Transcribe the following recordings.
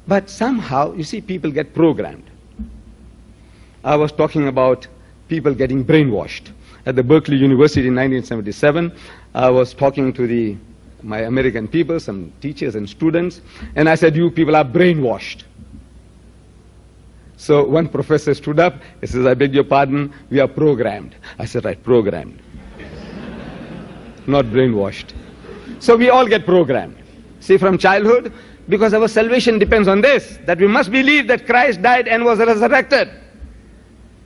But somehow, you see, people get programmed. I was talking about people getting brainwashed. At the Berkeley University in 1977, I was talking to my American people, some teachers and students, and I said, you people are brainwashed. So one professor stood up, he says, I beg your pardon, we are programmed. I said, right, programmed. Not brainwashed. So we all get programmed. See, from childhood, because our salvation depends on this, that we must believe that Christ died and was resurrected.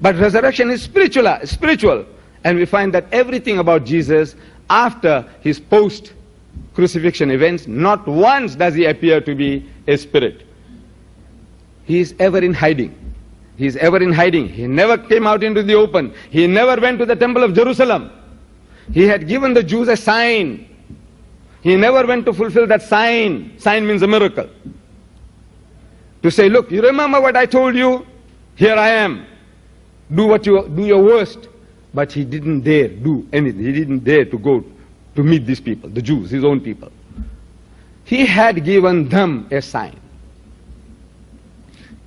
But resurrection is spiritual. And we find that everything about Jesus, after his post-crucifixion events, not once does he appear to be a spirit. He is ever in hiding. He is ever in hiding. He never came out into the open. He never went to the temple of Jerusalem. He had given the Jews a sign. He never went to fulfill that sign. Sign means a miracle. To say, look, you remember what I told you? Here I am. Do your worst. But he didn't dare do anything. He didn't dare to go to meet these people, the Jews, his own people. He had given them a sign.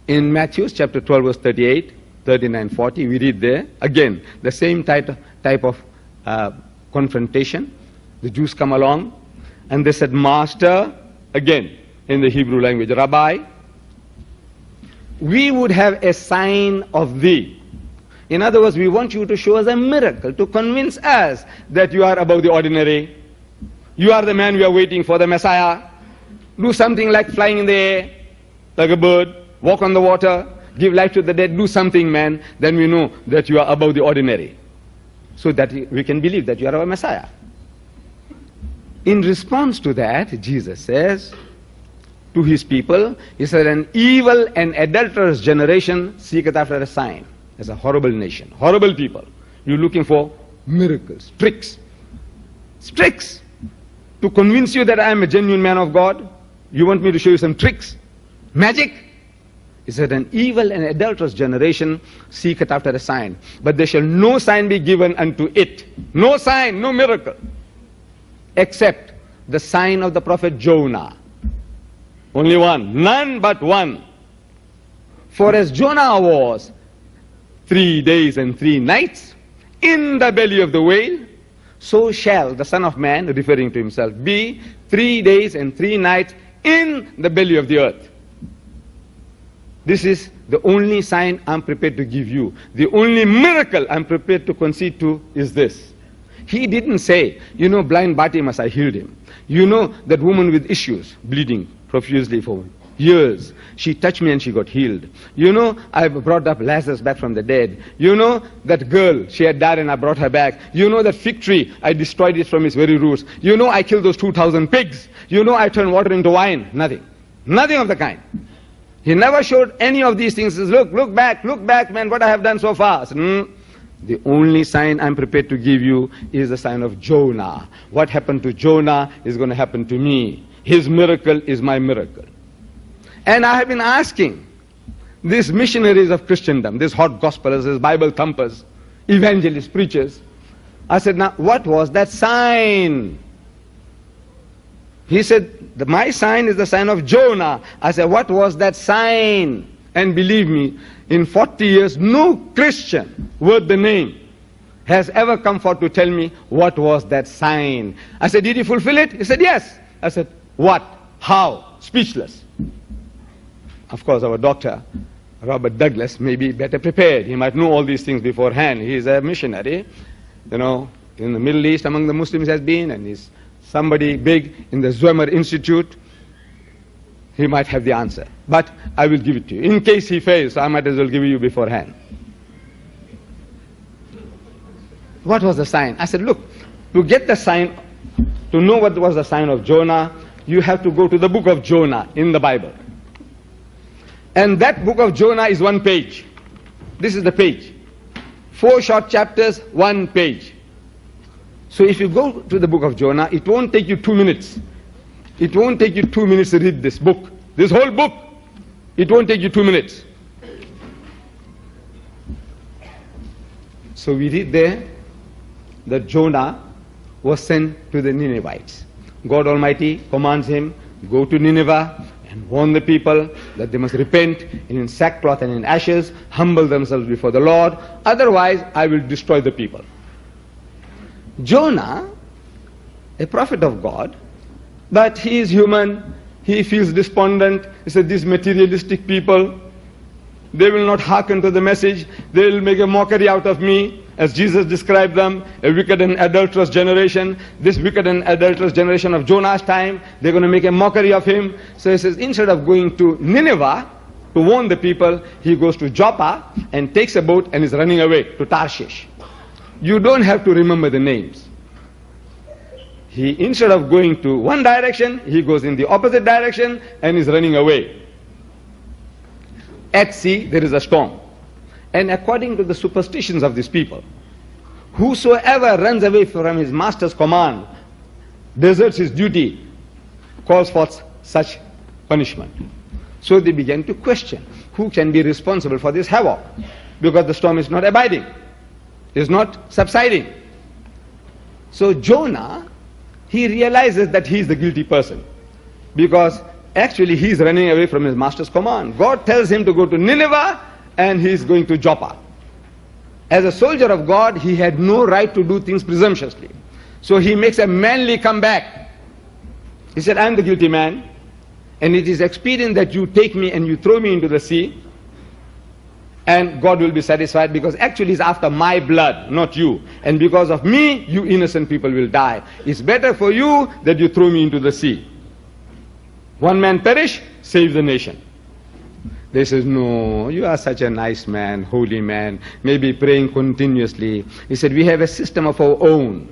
In Matthew chapter 12, verse 38, 39, 40, we read there, again, the same type of confrontation. The Jews come along, and they said, Master, again, in the Hebrew language, Rabbi, we would have a sign of thee. In other words, we want you to show us a miracle, to convince us that you are above the ordinary. You are the man we are waiting for, the Messiah. Do something like flying in the air, like a bird, walk on the water, give life to the dead, do something, man, then we know that you are above the ordinary. So that we can believe that you are our Messiah. In response to that, Jesus says to his people, he said, an evil and adulterous generation seeketh after a sign. As a horrible nation, horrible people. You're looking for miracles, tricks. Tricks to convince you that I am a genuine man of God. You want me to show you some tricks? Magic? He said, an evil and adulterous generation seeketh after a sign, but there shall no sign be given unto it. No sign, no miracle, except the sign of the prophet Jonah. Only one, none but one. For as Jonah was 3 days and 3 nights in the belly of the whale, so shall the Son of Man, referring to himself, be 3 days and 3 nights in the belly of the earth. This is the only sign I'm prepared to give you. The only miracle I'm prepared to concede to is this. He didn't say, you know, blind Bartimaeus, I healed him. You know, that woman with issues, bleeding profusely for years, she touched me and she got healed. You know, I brought up Lazarus back from the dead. You know, that girl, she had died and I brought her back. You know, that fig tree, I destroyed it from its very roots. You know, I killed those 2,000 pigs. You know, I turned water into wine. Nothing. Nothing of the kind. He never showed any of these things. He says, look back, man, what I have done so far. I said, the only sign I'm prepared to give you is the sign of Jonah. What happened to Jonah is going to happen to me. His miracle is my miracle. And I have been asking these missionaries of Christendom, these hot gospelers, these Bible thumpers, evangelists, preachers, I said, now what was that sign? He said, my sign is the sign of Jonah. I said, what was that sign? And believe me, in 40 years, no Christian worth the name has ever come forth to tell me what was that sign. I said, did he fulfill it? He said, yes. I said, what? How? Speechless. Of course, our doctor, Robert Douglas, may be better prepared. He might know all these things beforehand. He is a missionary, you know, in the Middle East among the Muslims has been, and he's somebody big in the Zwemer Institute. He might have the answer. But I will give it to you. In case he fails, I might as well give you beforehand. What was the sign? I said, look, to get the sign, to know what was the sign of Jonah, you have to go to the book of Jonah in the Bible. And that book of Jonah is 1 page. This is the page. 4 short chapters, 1 page. So if you go to the book of Jonah, it won't take you 2 minutes. It won't take you 2 minutes to read this book. This whole book. It won't take you 2 minutes. So we read there that Jonah was sent to the Ninevites. God Almighty commands him, go to Nineveh and warn the people that they must repent in sackcloth and in ashes, humble themselves before the Lord, otherwise I will destroy the people. Jonah, a prophet of God, but he is human, he feels despondent. He said, these materialistic people, they will not hearken to the message, they will make a mockery out of me, as Jesus described them, a wicked and adulterous generation. This wicked and adulterous generation of Jonah's time, they're going to make a mockery of him. So he says, instead of going to Nineveh to warn the people, he goes to Joppa and takes a boat and is running away to Tarshish. You don't have to remember the names. He, instead of going to one direction, he goes in the opposite direction and is running away. At sea, there is a storm. And according to the superstitions of these people, whosoever runs away from his master's command, deserts his duty, calls for such punishment. So they began to question, who can be responsible for this havoc? Because the storm is not abiding, is not subsiding. So Jonah, he realizes that he is the guilty person, because actually he is running away from his master's command. God tells him to go to Nineveh, and he is going to Joppa. As a soldier of God, he had no right to do things presumptuously. So he makes a manly comeback. He said, I am the guilty man, and it is expedient that you take me and you throw me into the sea, and God will be satisfied, because actually it's after my blood, not you. And because of me, you innocent people will die. It's better for you that you throw me into the sea. One man perish, save the nation. They says, no, you are such a nice man, holy man, maybe praying continuously. He said, we have a system of our own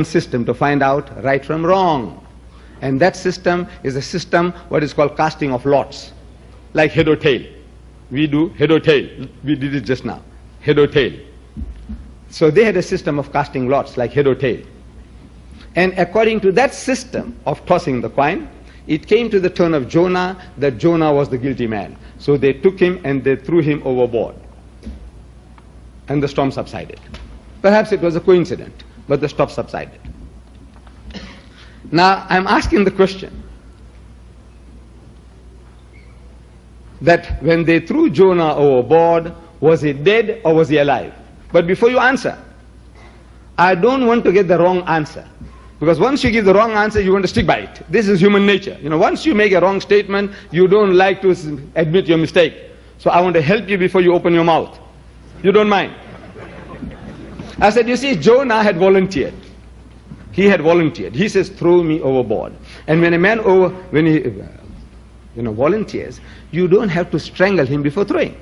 system to find out right from wrong. And that system is a system, what is called casting of lots, like head or tail. We do head or tail. We did it just now, head or tail. So they had a system of casting lots, like head or tail. And according to that system of tossing the coin, it came to the turn of Jonah that Jonah was the guilty man. So they took him and they threw him overboard. And the storm subsided. Perhaps it was a coincidence, but the storm subsided. Now I'm asking the question that when they threw Jonah overboard, was he dead or was he alive? But before you answer, I don't want to get the wrong answer. Because once you give the wrong answer, you want to stick by it. This is human nature. You know, once you make a wrong statement, you don't like to admit your mistake. So I want to help you before you open your mouth. You don't mind? I said, you see, Jonah had volunteered. He had volunteered. He says, throw me overboard. And when a man volunteers, you don't have to strangle him before throwing.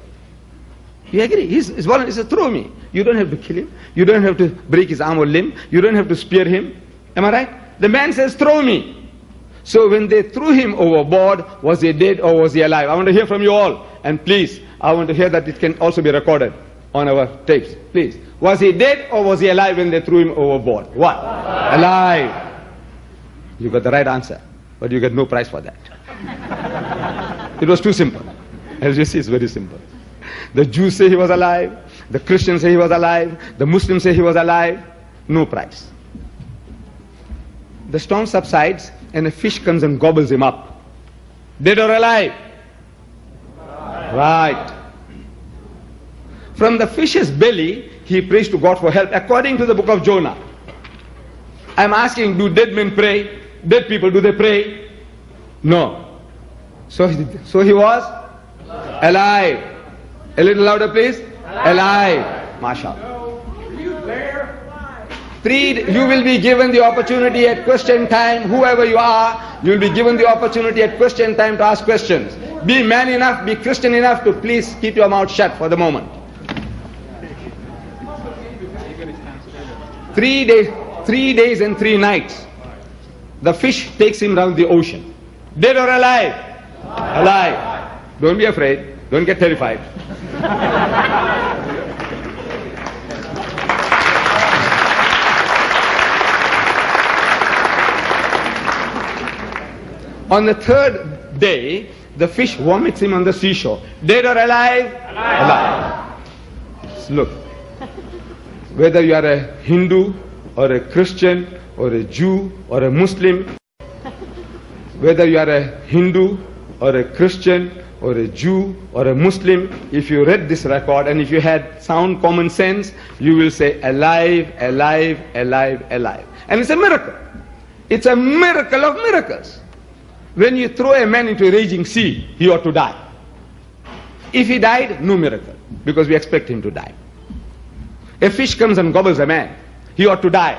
You agree? He's volunteer. He says, throw me. You don't have to kill him. You don't have to break his arm or limb. You don't have to spear him. Am I right? The man says, throw me. So when they threw him overboard, was he dead or was he alive? I want to hear from you all. And please, I want to hear that it can also be recorded on our tapes. Please. Was he dead or was he alive when they threw him overboard? What? Alive. You got the right answer, but you get no prize for that. It was too simple. As you see, it's very simple. The Jews say he was alive. The Christians say he was alive. The Muslims say he was alive. No prize. The storm subsides and a fish comes and gobbles him up. Dead or alive? Right. From the fish's belly, he prays to God for help, according to the book of Jonah. I'm asking, do dead men pray? Dead people, do they pray? No. So he was alive. A little louder, please. Alive. MashaAllah. You will be given the opportunity at question time, whoever you are, you will be given the opportunity at question time to ask questions. Be man enough, be Christian enough to please keep your mouth shut for the moment. 3 days and 3 nights, the fish takes him round the ocean. Dead or alive? Alive. Don't be afraid, don't get terrified. On the 3rd day, the fish vomits him on the seashore. Dead or alive? Alive. Look, whether you are a Hindu or a Christian or a Jew or a Muslim, whether you are a Hindu or a Christian or a Jew or a Muslim, if you read this record and if you had sound common sense, you will say, alive, alive, alive, alive. And it's a miracle. It's a miracle of miracles. When you throw a man into a raging sea, he ought to die. If he died, no miracle, because we expect him to die. A fish comes and gobbles a man, he ought to die.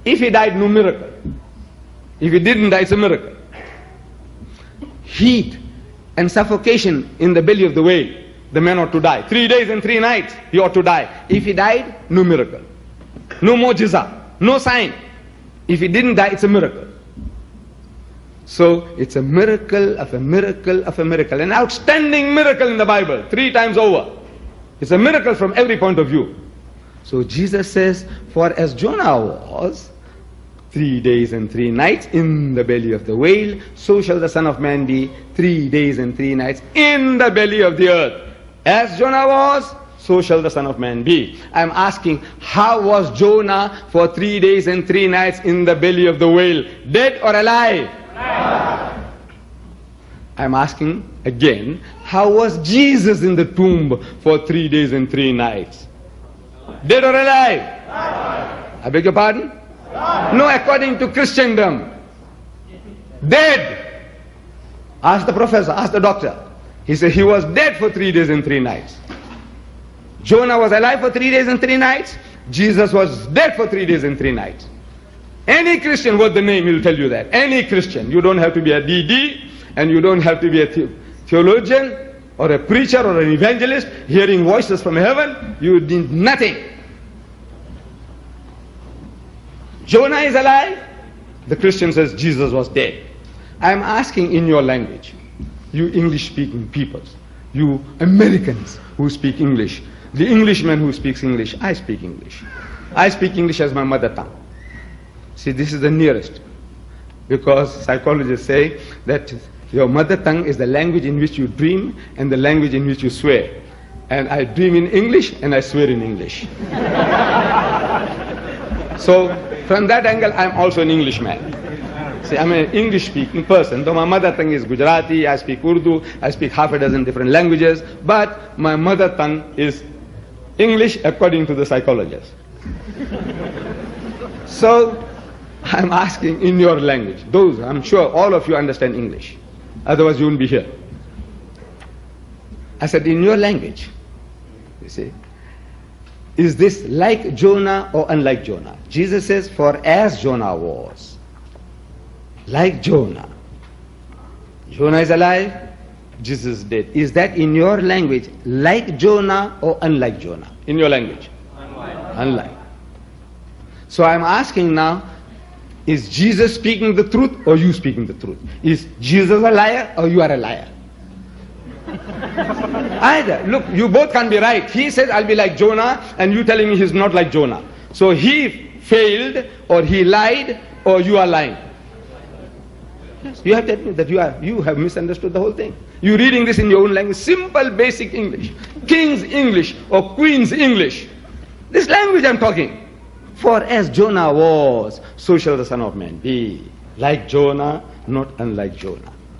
If he died, no miracle. If he didn't die, it's a miracle. Heat and suffocation in the belly of the whale, the man ought to die. 3 days and 3 nights, he ought to die. If he died, no miracle. No mu'jiza, no sign. If he didn't die, it's a miracle. So it's a miracle of a miracle of a miracle. An outstanding miracle in the Bible, 3 times over. It's a miracle from every point of view. So Jesus says, for as Jonah was 3 days and 3 nights in the belly of the whale, so shall the Son of Man be 3 days and 3 nights in the belly of the earth. As Jonah was, so shall the Son of Man be. I'm asking, how was Jonah for 3 days and 3 nights in the belly of the whale? Dead or alive? Alive. I'm asking again, how was Jesus in the tomb for 3 days and 3 nights? Dead or alive? Alive. I beg your pardon? No, according to Christendom. Dead. Ask the professor, ask the doctor. He said he was dead for 3 days and 3 nights. Jonah was alive for 3 days and 3 nights. Jesus was dead for 3 days and 3 nights. Any Christian worth the name will tell you that. Any Christian. You don't have to be a DD, and you don't have to be a theologian or a preacher or an evangelist hearing voices from heaven. You need nothing. Jonah is alive. The Christian says Jesus was dead. I am asking in your language, you English-speaking peoples, you Americans who speak English, the Englishman who speaks English, I speak English. I speak English as my mother tongue. See, this is the nearest. Because psychologists say that your mother tongue is the language in which you dream and the language in which you swear. And I dream in English and I swear in English. So, from that angle, I'm also an Englishman. See, I'm an English-speaking person. Though my mother tongue is Gujarati, I speak Urdu, I speak half a dozen different languages, but my mother tongue is English according to the psychologists. So, I'm asking in your language. Those, I'm sure all of you understand English. Otherwise you wouldn't be here. I said, in your language, you see, is this like Jonah or unlike Jonah? Jesus says, for as Jonah was, like Jonah. Jonah is alive, Jesus is dead. Is that in your language like Jonah or unlike Jonah? In your language? Unlike. So I'm asking now, is Jesus speaking the truth or you speaking the truth? Is Jesus a liar or you are a liar? Either. Look, you both can't be right. He says, I'll be like Jonah, and you telling me he's not like Jonah. So he failed, or he lied, or you are lying. Yes, you have to admit that you have misunderstood the whole thing. You're reading this in your own language, simple basic English, King's English or Queen's English. This language I'm talking. For as Jonah was, so shall the Son of Man be. Like Jonah, not unlike Jonah.